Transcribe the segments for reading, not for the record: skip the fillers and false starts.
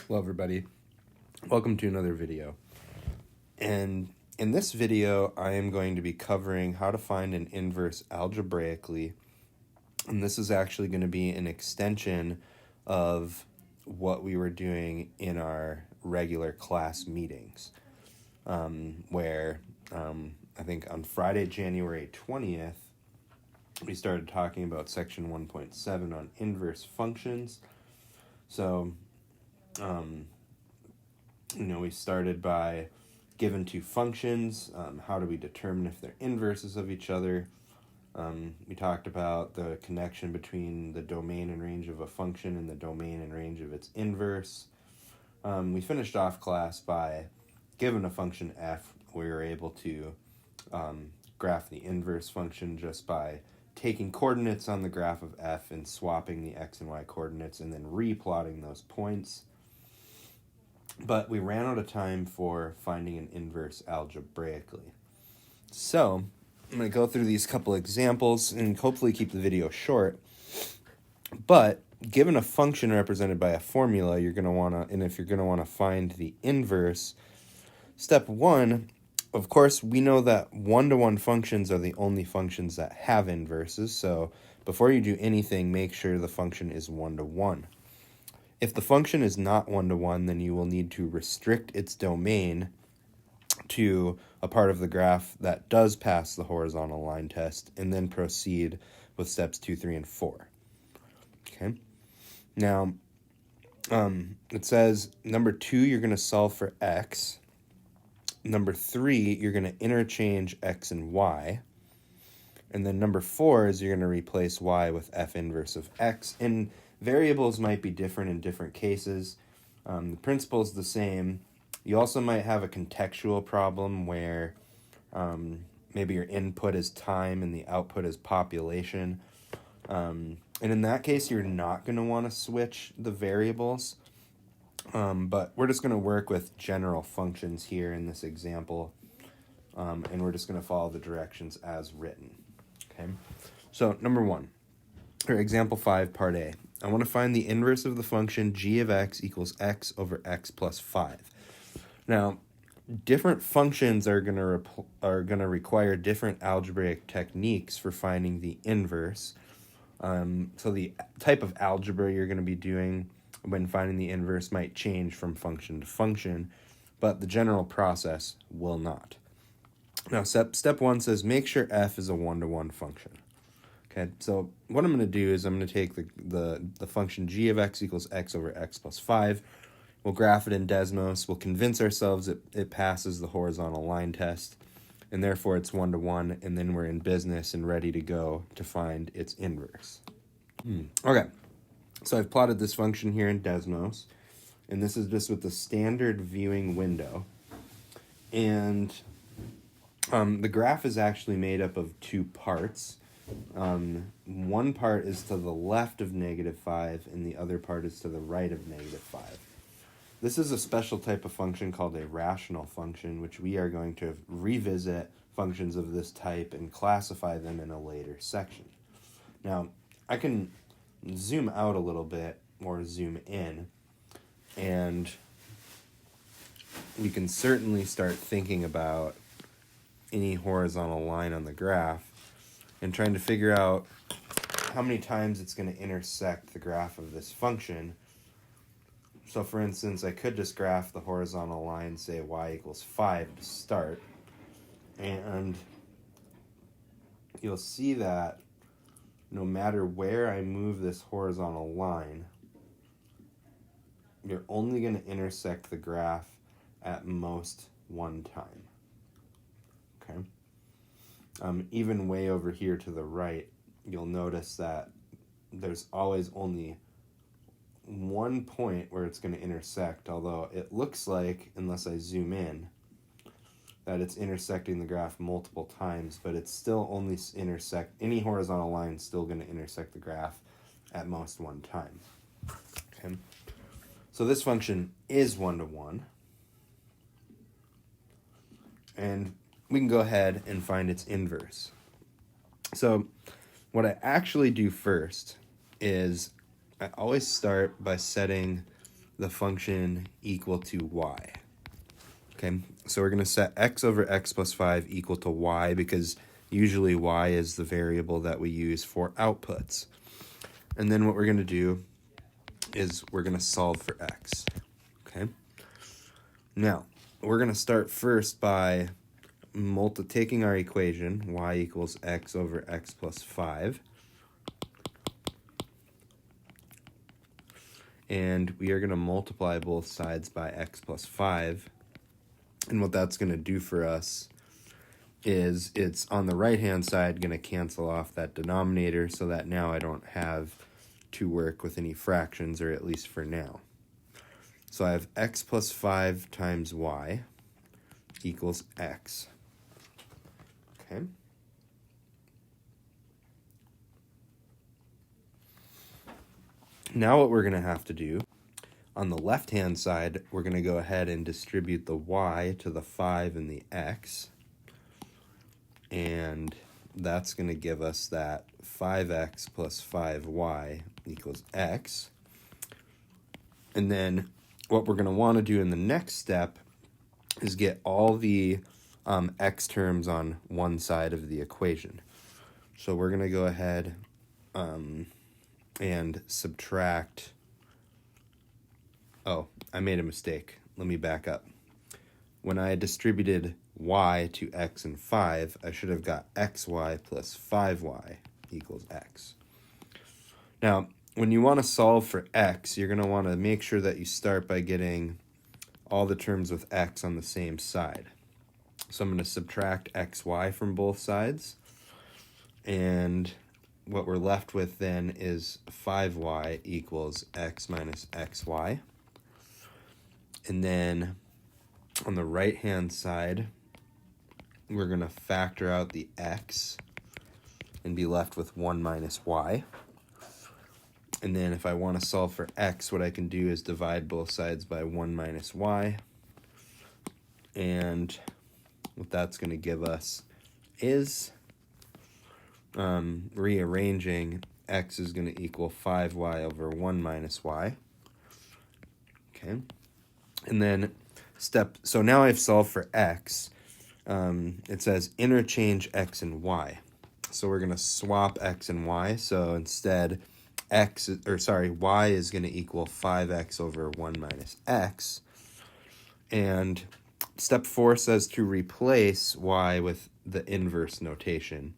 Hello everybody, welcome to another video. And in this video I am going to be covering how to find an inverse algebraically, and this is actually going to be an extension of what we were doing in our regular class meetings, where I think on Friday, January 20th, we started talking about section 1.7 on inverse functions. So we started by given two functions, how do we determine if they're inverses of each other? We talked about the connection between the domain and range of a function and the domain and range of its inverse. We finished off class by, given a function f, we were able to graph the inverse function just by taking coordinates on the graph of f and swapping the x and y coordinates and then replotting those points. But we ran out of time for finding an inverse algebraically. So I'm going to go through these couple examples and hopefully keep the video short. But given a function represented by a formula, you're going to want to, and if you're going to want to find the inverse, step one, of course, we know that one-to-one functions are the only functions that have inverses. So before you do anything, make sure the function is one-to-one. If the function is not one-to-one, then you will need to restrict its domain to a part of the graph that does pass the horizontal line test, and then proceed with steps 2, 3, and 4. Okay. Now, it says number 2, you're going to solve for x. Number 3, you're going to interchange x and y. And then number 4 is you're going to replace y with f inverse of x. And variables might be different in different cases. The principle is the same. You also might have a contextual problem where maybe your input is time and the output is population. And in that case, you're not going to want to switch the variables. But we're just going to work with general functions here in this example. And we're just going to follow the directions as written. Okay. So number 1, or example 5, part A. I want to find the inverse of the function g of x equals x over x plus 5. Now, different functions are going to require different algebraic techniques for finding the inverse. So the type of algebra you're going to be doing when finding the inverse might change from function to function, but the general process will not. Now, step 1 says make sure f is a one-to-one function. Okay, so what I'm going to do is I'm going to take the function g of x equals x over x plus 5. We'll graph it in Desmos. We'll convince ourselves it passes the horizontal line test, and therefore it's one-to-one, and then we're in business and ready to go to find its inverse. Okay, so I've plotted this function here in Desmos, and this is just with the standard viewing window. And the graph is actually made up of 2 parts. One part is to the left of -5, and the other part is to the right of -5. This is a special type of function called a rational function, which we are going to revisit functions of this type and classify them in a later section. Now, I can zoom out a little bit or zoom in, and we can certainly start thinking about any horizontal line on the graph and trying to figure out how many times it's going to intersect the graph of this function. So for instance, I could just graph the horizontal line, say y equals 5 to start, and you'll see that no matter where I move this horizontal line, you're only going to intersect the graph at most one time. Okay? Even way over here to the right, you'll notice that there's always only one point where it's going to intersect, although it looks like, unless I zoom in, that it's intersecting the graph multiple times, but it's still only any horizontal line is still going to intersect the graph at most one time. Okay? So this function is one-to-one, and we can go ahead and find its inverse. So what I actually do first is I always start by setting the function equal to y. Okay, so we're going to set x over x plus 5 equal to y because usually y is the variable that we use for outputs. And then what we're going to do is we're going to solve for x. Okay, now we're going to start first by taking our equation, y equals x over x plus 5, and we are going to multiply both sides by x plus 5. And what that's going to do for us is it's on the right-hand side going to cancel off that denominator so that now I don't have to work with any fractions, or at least for now. So I have x plus 5 times y equals x. Okay. Now what we're going to have to do, on the left-hand side, we're going to go ahead and distribute the y to the 5 and the x. And that's going to give us that 5x plus 5y equals x. And then what we're going to want to do in the next step is get all the x terms on one side of the equation. So we're going to go ahead and subtract. Oh, I made a mistake. Let me back up. When I distributed y to x and 5, I should have got xy plus 5y equals x. Now, when you want to solve for x, you're going to want to make sure that you start by getting all the terms with x on the same side. So I'm going to subtract xy from both sides, and what we're left with then is 5y equals x minus xy. And then on the right-hand side, we're going to factor out the x and be left with 1 minus y. And then if I want to solve for x, what I can do is divide both sides by 1 minus y. And what that's going to give us is, rearranging, x is going to equal 5y over 1 minus y. Okay. And then so now I've solved for x. It says interchange x and y. So we're going to swap x and y. So instead, y is going to equal 5x over 1 minus x. And step 4 says to replace y with the inverse notation.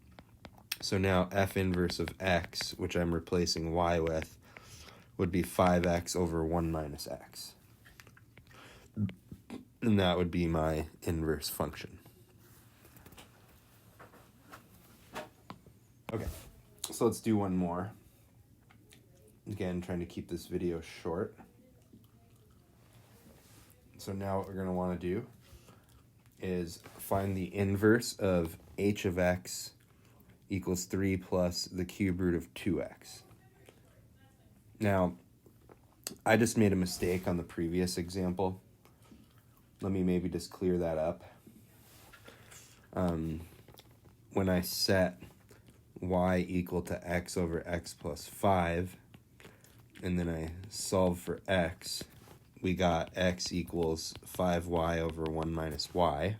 So now f inverse of x, which I'm replacing y with, would be 5x over 1 minus x. And that would be my inverse function. Okay, so let's do one more. Again, trying to keep this video short. So now what we're going to want to do is find the inverse of h of x equals 3 plus the cube root of 2x. Now, I just made a mistake on the previous example. Let me maybe just clear that up. When I set y equal to x over x plus 5, and then I solve for x, we got x equals 5y over 1 minus y.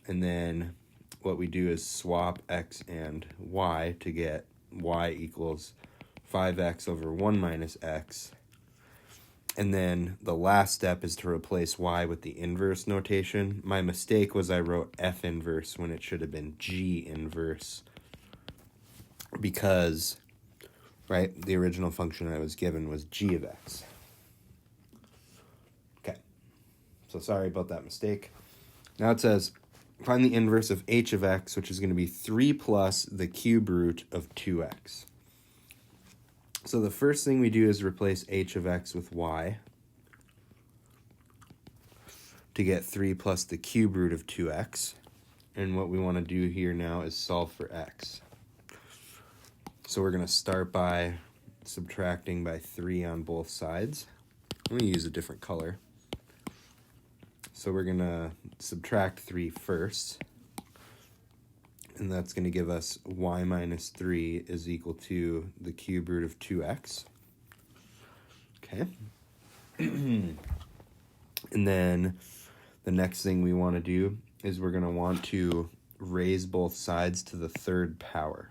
And then what we do is swap x and y to get y equals 5x over 1 minus x. And then the last step is to replace y with the inverse notation. My mistake was I wrote f inverse when it should have been g inverse, because, right, the original function I was given was g of x. Okay, so sorry about that mistake. Now it says, find the inverse of h of x, which is going to be 3 plus the cube root of 2x. So the first thing we do is replace h of x with y to get 3 plus the cube root of 2x. And what we want to do here now is solve for x. So we're going to start by subtracting by 3 on both sides. I'm going to use a different color. So we're going to subtract 3 first. And that's going to give us y minus 3 is equal to the cube root of 2x. Okay. And then the next thing we want to do is we're going to want to raise both sides to the third power.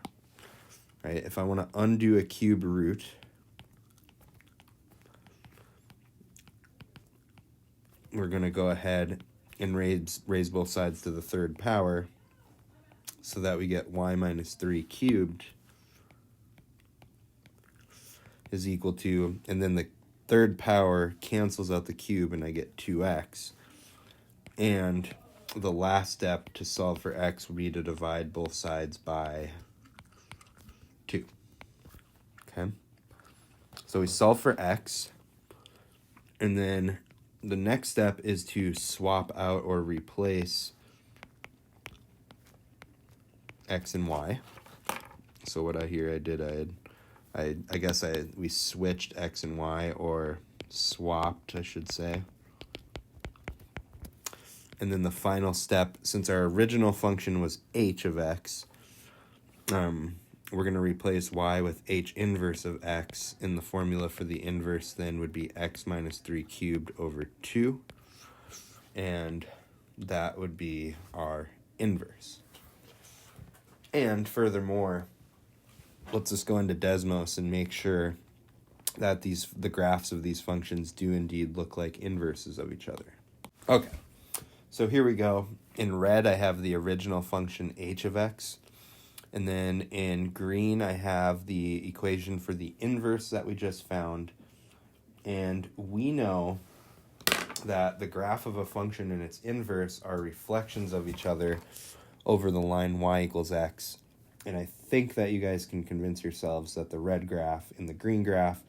Right? If I want to undo a cube root, we're going to go ahead and raise both sides to the third power so that we get y minus 3 cubed is equal to, and then the third power cancels out the cube and I get 2x. And the last step to solve for x would be to divide both sides by 2. Okay? So we solve for x, and then the next step is to swap out or replace x and y. So what I did, we switched x and y, or swapped, I should say. And then the final step, since our original function was h of x, we're going to replace y with h inverse of x, and the formula for the inverse then would be x minus 3 cubed over 2, and that would be our inverse. And furthermore, let's just go into Desmos and make sure that the graphs of these functions do indeed look like inverses of each other. Okay, so here we go. In red, I have the original function h of x. And then in green, I have the equation for the inverse that we just found. And we know that the graph of a function and its inverse are reflections of each other over the line y equals x. And I think that you guys can convince yourselves that the red graph and the green graph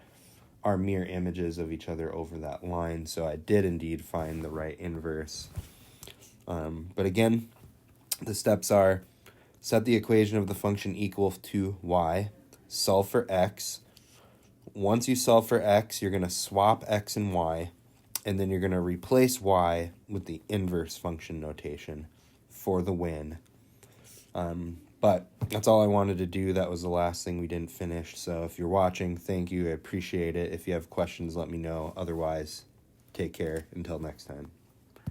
are mirror images of each other over that line. So I did indeed find the right inverse. But again, the steps are: set the equation of the function equal to y, solve for x. Once you solve for x, you're going to swap x and y, and then you're going to replace y with the inverse function notation for the win. But that's all I wanted to do. That was the last thing we didn't finish. So if you're watching, thank you. I appreciate it. If you have questions, let me know. Otherwise, take care. Until next time.